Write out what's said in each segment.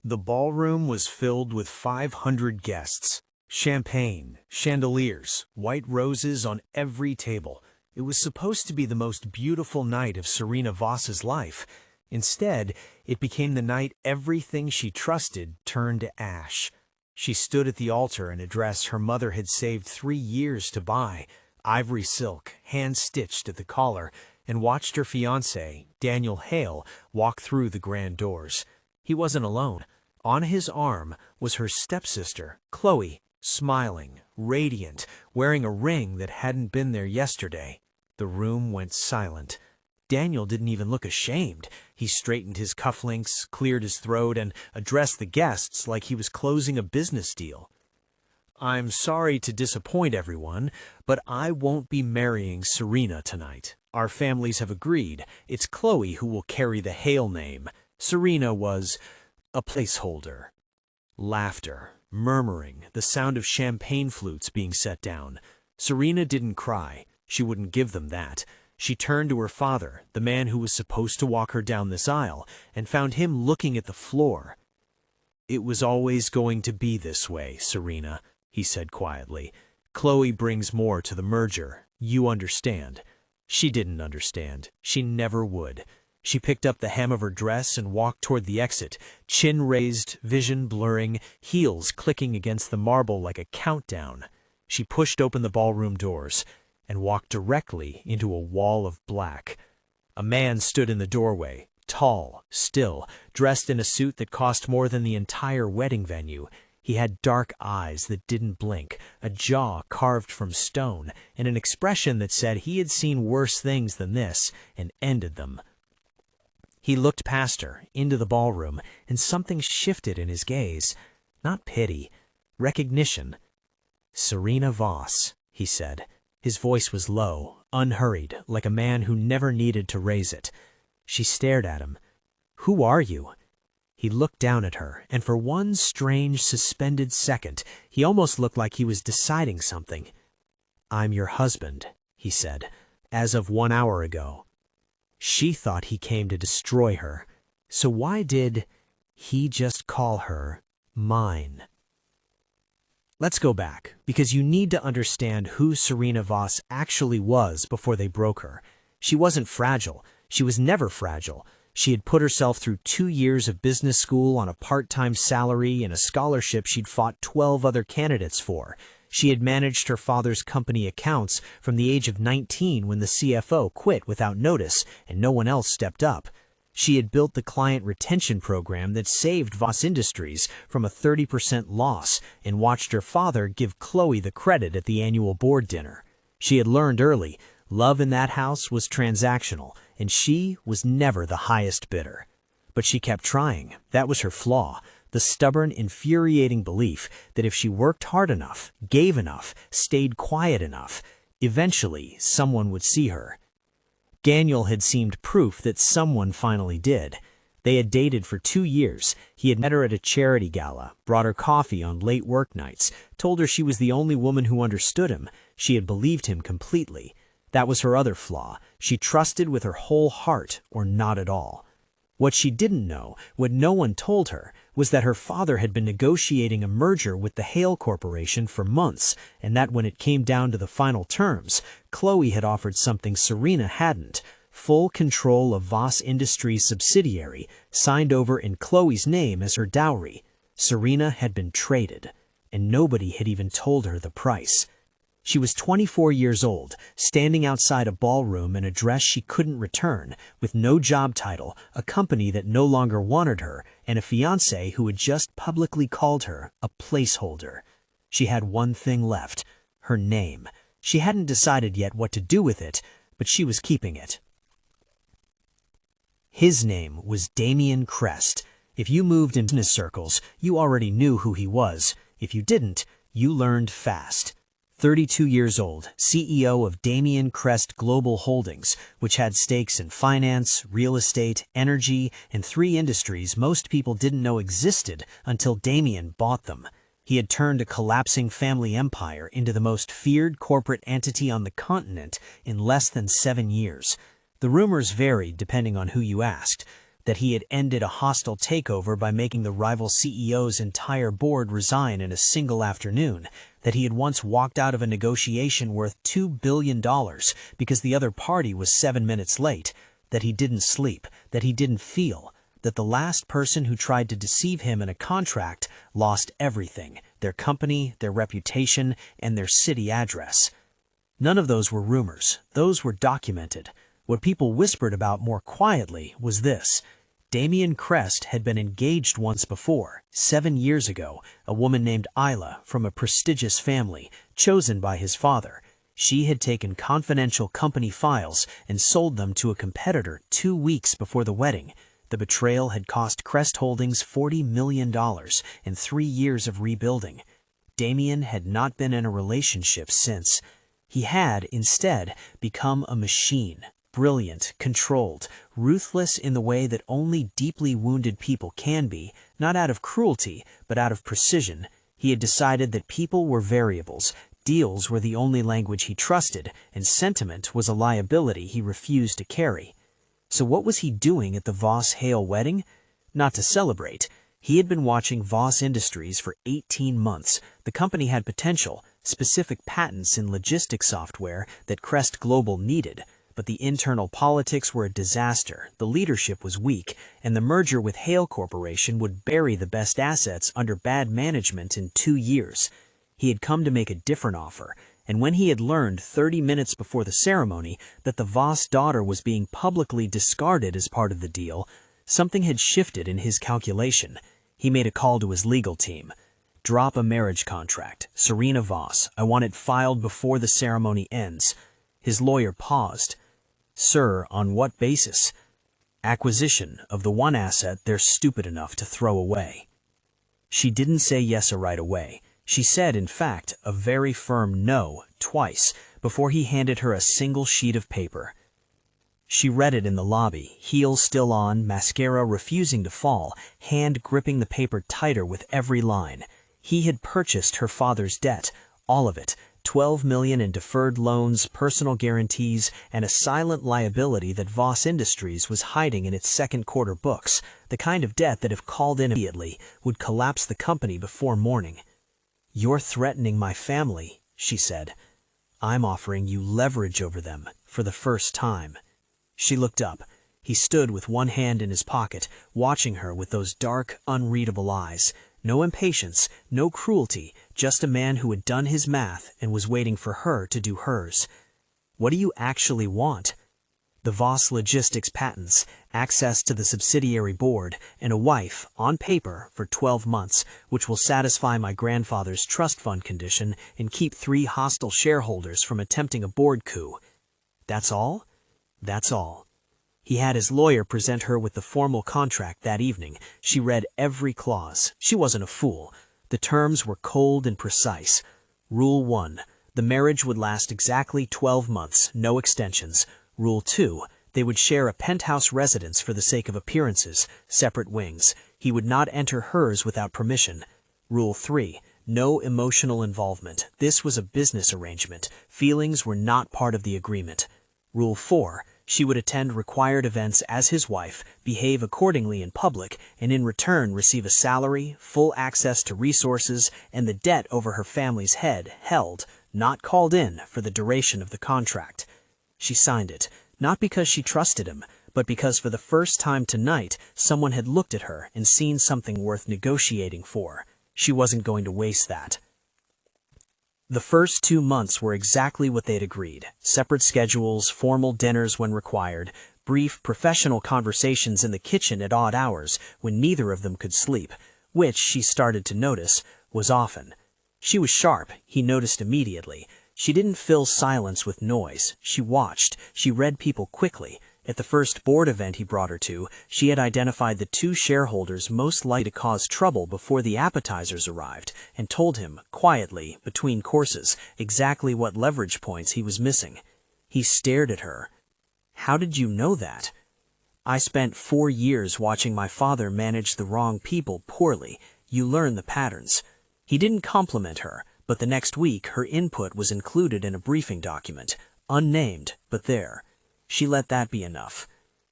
The ballroom was filled with 500 guests. Champagne, chandeliers, white roses on every table. It was supposed to be the most beautiful night of Serena Voss's life. Instead, it became the night everything she trusted turned to ash. She stood at the altar in a dress her mother had saved 3 years to buy, ivory silk, hand-stitched at the collar, and watched her fiancé, Daniel Hale, walk through the grand doors. He wasn't alone. On his arm was her stepsister, Chloe, smiling, radiant, wearing a ring that hadn't been there yesterday. The room went silent. Daniel didn't even look ashamed. He straightened his cufflinks, cleared his throat, and addressed the guests like he was closing a business deal. "I'm sorry to disappoint everyone, but I won't be marrying Serena tonight. Our families have agreed. It's Chloe who will carry the Hale name. Serena was a placeholder." Laughter, murmuring, the sound of champagne flutes being set down. Serena didn't cry. She wouldn't give them that. She turned to her father, the man who was supposed to walk her down this aisle, and found him looking at the floor. "It was always going to be this way, Serena," he said quietly. "Chloe brings more to the merger. You understand." She didn't understand. She never would. She picked up the hem of her dress and walked toward the exit, chin raised, vision blurring, heels clicking against the marble like a countdown. She pushed open the ballroom doors and walked directly into a wall of black. A man stood in the doorway, tall, still, dressed in a suit that cost more than the entire wedding venue. He had dark eyes that didn't blink, a jaw carved from stone, and an expression that said he had seen worse things than this and ended them. He looked past her, into the ballroom, and something shifted in his gaze. Not pity, recognition. "Serena Voss," he said. His voice was low, unhurried, like a man who never needed to raise it. She stared at him. "Who are you?" He looked down at her, and for one strange, suspended second, he almost looked like he was deciding something. "I'm your husband," he said, "as of 1 hour ago." She thought he came to destroy her. So why did he just call her mine? Let's go back, because you need to understand who Serena Voss actually was before they broke her. She wasn't fragile. She was never fragile. She had put herself through 2 years of business school on a part-time salary and a scholarship she'd fought 12 other candidates for. She had managed her father's company accounts from the age of 19 when the CFO quit without notice and no one else stepped up. She had built the client retention program that saved Voss Industries from a 30% loss and watched her father give Chloe the credit at the annual board dinner. She had learned early, love in that house was transactional, and she was never the highest bidder. But she kept trying. That was her flaw. The stubborn, infuriating belief that if she worked hard enough, gave enough, stayed quiet enough, eventually someone would see her. Daniel had seemed proof that someone finally did. They had dated for 2 years. He had met her at a charity gala, brought her coffee on late work nights, told her she was the only woman who understood him. She had believed him completely. That was her other flaw. She trusted with her whole heart or not at all. What she didn't know, what no one told her, was that her father had been negotiating a merger with the Hale Corporation for months, and that when it came down to the final terms, Chloe had offered something Serena hadn't: full control of Voss Industries' subsidiary, signed over in Chloe's name as her dowry. Serena had been traded, and nobody had even told her the price. She was 24 years old, standing outside a ballroom in a dress she couldn't return, with no job title, a company that no longer wanted her, and a fiancé who had just publicly called her a placeholder. She had one thing left: her name. She hadn't decided yet what to do with it, but she was keeping it. His name was Damien Crest. If you moved in business circles, you already knew who he was. If you didn't, you learned fast. 32 years old, CEO of Damien Crest Global Holdings, which had stakes in finance, real estate, energy, and 3 industries most people didn't know existed until Damien bought them. He had turned a collapsing family empire into the most feared corporate entity on the continent in less than 7 years. The rumors varied depending on who you asked. that he had ended a hostile takeover by making the rival CEO's entire board resign in a single afternoon, that he had once walked out of a negotiation worth $2 billion because the other party was 7 minutes late, that he didn't sleep, that he didn't feel, that the last person who tried to deceive him in a contract lost everything, their company, their reputation, and their city address. None of those were rumors. Those were documented. What people whispered about more quietly was this. Damian Crest had been engaged once before, 7 years ago, a woman named Isla from a prestigious family, chosen by his father. She had taken confidential company files and sold them to a competitor 2 weeks before the wedding. The betrayal had cost Crest Holdings $40 million and 3 years of rebuilding. Damian had not been in a relationship since. He had, instead, become a machine. Brilliant, controlled, ruthless in the way that only deeply wounded people can be, not out of cruelty, but out of precision. He had decided that people were variables, deals were the only language he trusted, and sentiment was a liability he refused to carry. So what was he doing at the Voss-Hale wedding? Not to celebrate. He had been watching Voss Industries for 18 months. The company had potential, specific patents in logistics software that Crest Global needed. But the internal politics were a disaster, the leadership was weak, and the merger with Hale Corporation would bury the best assets under bad management in 2 years. He had come to make a different offer, and when he had learned 30 minutes before the ceremony that the Voss daughter was being publicly discarded as part of the deal, something had shifted in his calculation. He made a call to his legal team. Drop a marriage contract. Serena Voss. I want it filed before the ceremony ends. His lawyer paused. Sir, on what basis? Acquisition of the one asset they're stupid enough to throw away. She didn't say yes right away. She said, in fact, a very firm no twice before he handed her a single sheet of paper. She read it in the lobby, heels still on, mascara refusing to fall, hand gripping the paper tighter with every line. He had purchased her father's debt, all of it, $12 million in deferred loans, personal guarantees, and a silent liability that Voss Industries was hiding in its second quarter books, the kind of debt that if called in immediately would collapse the company before morning. You're threatening my family, she said. I'm offering you leverage over them for the first time. She looked up. He stood with one hand in his pocket, watching her with those dark, unreadable eyes. No impatience, no cruelty, just a man who had done his math and was waiting for her to do hers. What do you actually want? The Voss Logistics patents, access to the subsidiary board, and a wife, on paper, for 12 months, which will satisfy my grandfather's trust fund condition and keep 3 hostile shareholders from attempting a board coup. That's all? That's all. He had his lawyer present her with the formal contract that evening. She read every clause. She wasn't a fool. The terms were cold and precise. Rule 1. The marriage would last exactly 12 months, no extensions. Rule 2. They would share a penthouse residence for the sake of appearances, separate wings. He would not enter hers without permission. Rule 3. No emotional involvement. This was a business arrangement. Feelings were not part of the agreement. Rule 4. She would attend required events as his wife, behave accordingly in public, and in return receive a salary, full access to resources, and the debt over her family's head held, not called in, for the duration of the contract. She signed it, not because she trusted him, but because for the first time tonight someone had looked at her and seen something worth negotiating for. She wasn't going to waste that. The first 2 months were exactly what they'd agreed. Separate schedules, formal dinners when required, brief professional conversations in the kitchen at odd hours when neither of them could sleep, which, she started to notice, was often. She was sharp, he noticed immediately. She didn't fill silence with noise. She watched. She read people quickly. At the first board event he brought her to, she had identified the 2 shareholders most likely to cause trouble before the appetizers arrived, and told him, quietly, between courses, exactly what leverage points he was missing. He stared at her. How did you know that? I spent 4 years watching my father manage the wrong people poorly. You learn the patterns. He didn't compliment her, but the next week her input was included in a briefing document, unnamed, but there. She let that be enough.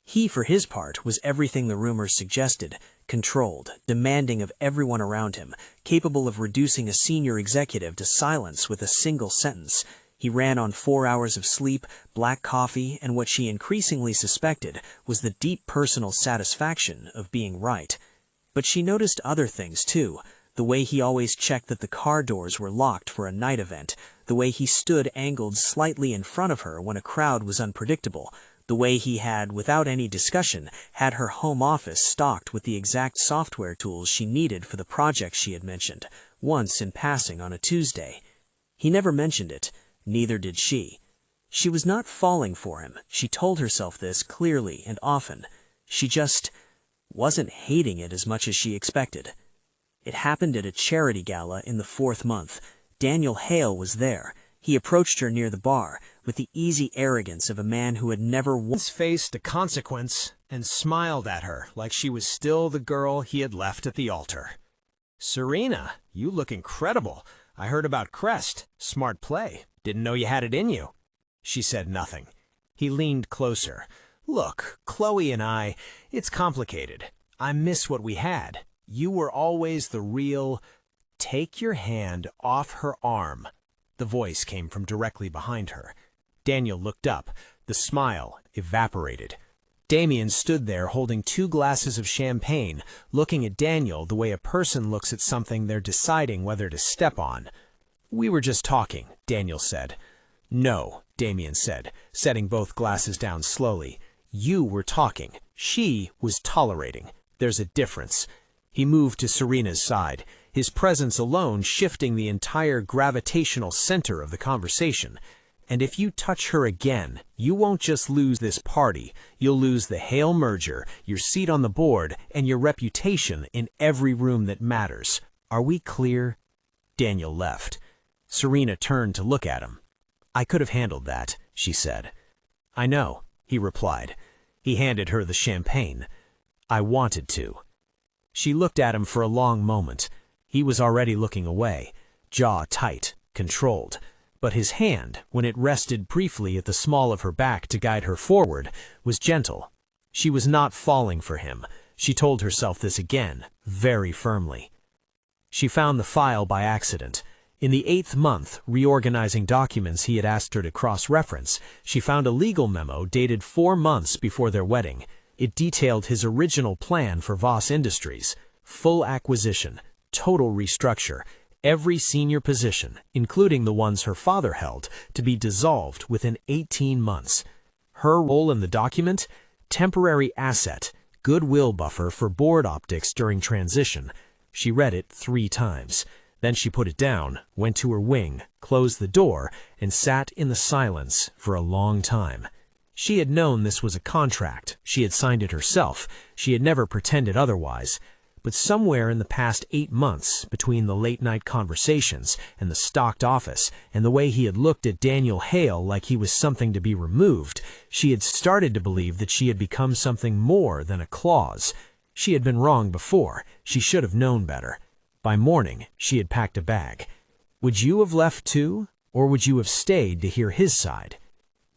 He, for his part, was everything the rumors suggested: controlled, demanding of everyone around him, capable of reducing a senior executive to silence with a single sentence. He ran on 4 hours of sleep, black coffee, and what she increasingly suspected was the deep personal satisfaction of being right. But she noticed other things, too. The way he always checked that the car doors were locked for a night event, the way he stood angled slightly in front of her when a crowd was unpredictable, the way he had, without any discussion, had her home office stocked with the exact software tools she needed for the project she had mentioned, once in passing on a Tuesday. He never mentioned it, neither did she. She was not falling for him, she told herself this clearly and often. She just wasn't hating it as much as she expected. It happened at a charity gala in the 4th month. Daniel Hale was there. He approached her near the bar, with the easy arrogance of a man who had never once Faced a consequence and smiled at her like she was still the girl he had left at the altar. "Serena, you look incredible. I heard about Crest. Smart play. Didn't know you had it in you." She said nothing. He leaned closer. "Look, Chloe and it's complicated. I miss what we had. You were always the real—" "Take your hand off her arm." The voice came from directly behind her. Daniel looked up. The smile evaporated. Damien stood there holding 2 glasses of champagne, looking at Daniel the way a person looks at something they're deciding whether to step on. "We were just talking," Daniel said. "No," Damien said, setting both glasses down slowly. "You were talking. She was tolerating. There's a difference." He moved to Serena's side, his presence alone shifting the entire gravitational center of the conversation. "And if you touch her again, you won't just lose this party, you'll lose the Hale merger, your seat on the board, and your reputation in every room that matters. Are we clear?" Daniel left. Serena turned to look at him. "I could have handled that," she said. "I know," he replied. He handed her the champagne. "I wanted to." She looked at him for a long moment. He was already looking away, jaw tight, controlled. But his hand, when it rested briefly at the small of her back to guide her forward, was gentle. She was not falling for him. She told herself this again, very firmly. She found the file by accident. In the 8th month, reorganizing documents he had asked her to cross-reference, she found a legal memo dated 4 months before their wedding. It detailed his original plan for Voss Industries: full acquisition, total restructure, every senior position, including the ones her father held, to be dissolved within 18 months. Her role in the document? Temporary asset, goodwill buffer for board optics during transition. She read it 3 times. Then she put it down, went to her wing, closed the door, and sat in the silence for a long time. She had known this was a contract. She had signed it herself. She had never pretended otherwise. But somewhere in the past 8 months, between the late-night conversations and the stocked office and the way he had looked at Daniel Hale like he was something to be removed, she had started to believe that she had become something more than a clause. She had been wrong before. She should have known better. By morning, she had packed a bag. Would you have left too, or would you have stayed to hear his side?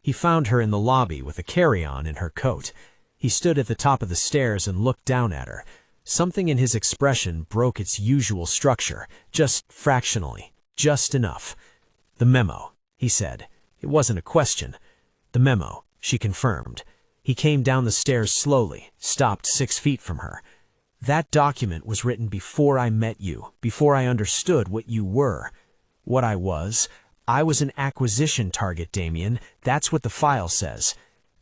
He found her in the lobby with a carry-on in her coat. He stood at the top of the stairs and looked down at her. Something in his expression broke its usual structure, just fractionally, just enough. "The memo," he said. It wasn't a question. "The memo," she confirmed. He came down the stairs slowly, stopped 6 feet from her. "That document was written before I met you, before I understood what you were." "What I was? I was an acquisition target, Damien. That's what the file says."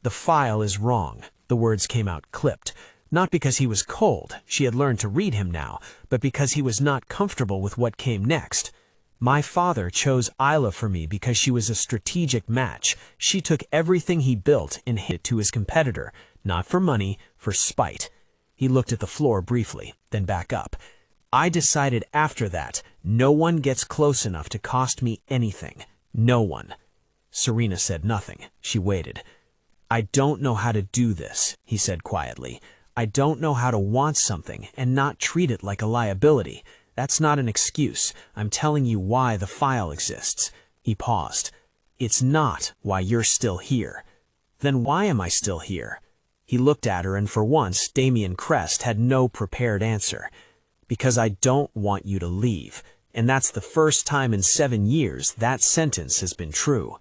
"The file is wrong." The words came out clipped. Not because he was cold, she had learned to read him now, but because he was not comfortable with what came next. "My father chose Isla for me because she was a strategic match. She took everything he built and hid it to his competitor, not for money, for spite." He looked at the floor briefly, then back up. "I decided after that, no one gets close enough to cost me anything. No one." Serena said nothing. She waited. "I don't know how to do this," he said quietly. "I don't know how to want something and not treat it like a liability. That's not an excuse. I'm telling you why the file exists." He paused. "It's not why you're still here." "Then why am I still here?" He looked at her, and for once, Damien Crest had no prepared answer. "Because I don't want you to leave, and that's the first time in 7 years that sentence has been true."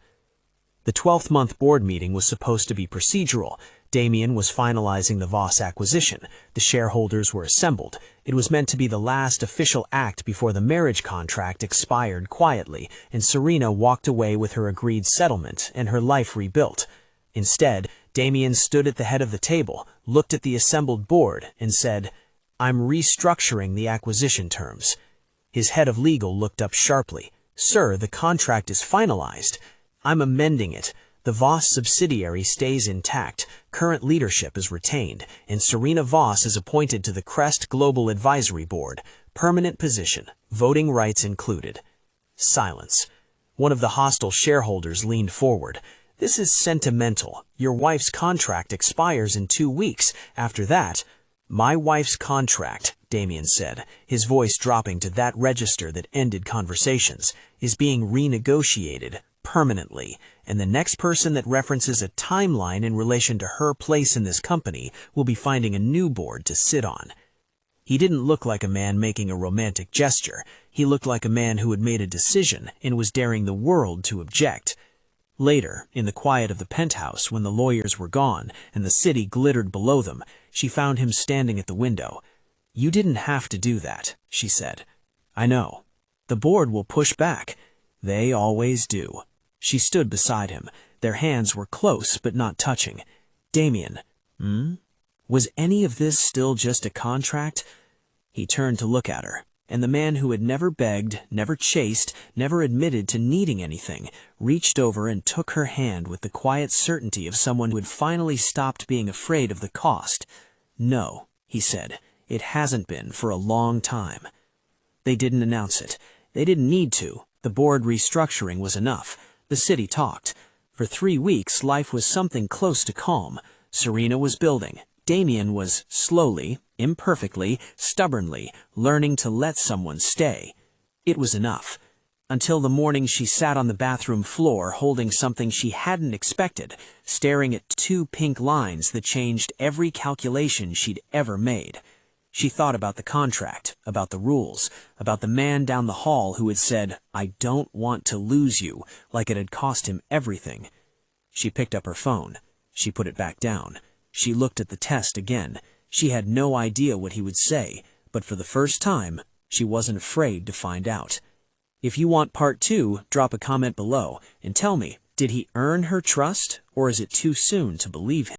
The 12th month board meeting was supposed to be procedural. Damien was finalizing the Voss acquisition. The shareholders were assembled. It was meant to be the last official act before the marriage contract expired quietly, and Serena walked away with her agreed settlement and her life rebuilt. Instead, Damien stood at the head of the table, looked at the assembled board, and said, "I'm restructuring the acquisition terms." His head of legal looked up sharply. "Sir, the contract is finalized." "I'm amending it. The Voss subsidiary stays intact, current leadership is retained, and Serena Voss is appointed to the Crest Global Advisory Board, permanent position, voting rights included." Silence. One of the hostile shareholders leaned forward. "This is sentimental. Your wife's contract expires in 2 weeks. After that—" "My wife's contract," Damien said, his voice dropping to that register that ended conversations, "is being renegotiated permanently, and the next person that references a timeline in relation to her place in this company will be finding a new board to sit on." He didn't look like a man making a romantic gesture. He looked like a man who had made a decision and was daring the world to object. Later, in the quiet of the penthouse, when the lawyers were gone and the city glittered below them, she found him standing at the window. "You didn't have to do that," she said. "I know. The board will push back. They always do." She stood beside him. Their hands were close but not touching. "Damien, was any of this still just a contract?" He turned to look at her, and the man who had never begged, never chased, never admitted to needing anything, reached over and took her hand with the quiet certainty of someone who had finally stopped being afraid of the cost. "No," he said, "it hasn't been for a long time." They didn't announce it. They didn't need to. The board restructuring was enough. The city talked. For 3 weeks, life was something close to calm. Serena was building. Damien was slowly, imperfectly, stubbornly learning to let someone stay. It was enough. Until the morning she sat on the bathroom floor holding something she hadn't expected, staring at 2 pink lines that changed every calculation she'd ever made. She thought about the contract, about the rules, about the man down the hall who had said, "I don't want to lose you," like it had cost him everything. She picked up her phone. She put it back down. She looked at the test again. She had no idea what he would say, but for the first time, she wasn't afraid to find out. If you want part 2, drop a comment below and tell me, did he earn her trust, or is it too soon to believe him?